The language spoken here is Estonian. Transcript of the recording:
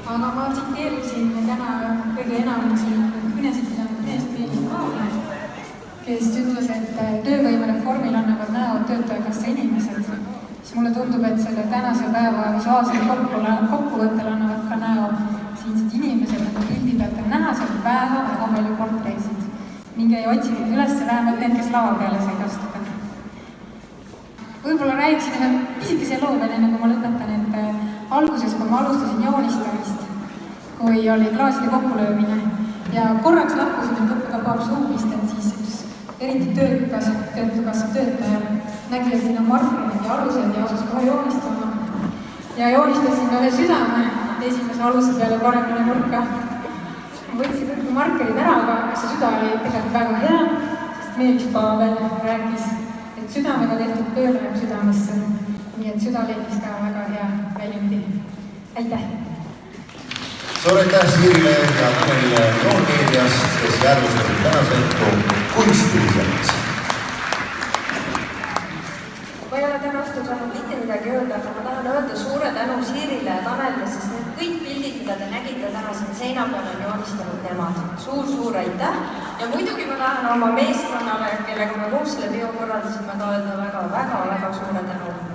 Aga ma tsiteerisin täna kõige enam siin kõnesid pidanud meest Meelis Paula, kes ütles, et töövõimereformil annavad näo töötajakassa inimesed. Siis mulle tundub, et selle tänase päeva visuaalsel kokkuvõttel annavad ka näo siinsed inimesed, nagu pildi pealt on näha seal päeva väga palju portreesid. Minge ja otsige üles vähemalt need, kes lava peale said astuda. Võib-olla räägiksin ühe pisikese loo veel enne, kui ma lõpetan, et alguses, kui ma alustasin joonistamist, kui oli klaaside kokkulöömine ja korraks lahkusin, et õppida paar suumist, et siis üks eriti töötukassa töötaja nägi, et siin on markerid ja alused ja asus kohe joonistama. Ja joonistasin ühe südame esimese aluse peale paremini nurka. Ma võtsin kõik markerid ära, aga see süda oli tegelikult väga hea, sest Meelis Pavel rääkis, et südamega tehtud töö läheb südamesse. Nii et süda leidis ka väga hea väljundi. Aitäh! Suur aitäh Siirile ja Tanel Noormeediast, kes järgustasid tänasõitu kunstiliselt. Ma ei ole täna õhtul saanud mitte midagi öelda, aga ma tahan öelda suure tänu Siirile ja Tanelile, sest need kõik pildid, mida te nägite täna siin seina peal, on joonistanud nemad. Suur aitäh! Ja muidugi ma tahan oma meeskonnale, kellega me koos selle peo korraldasime, ka öelda väga suure tänu.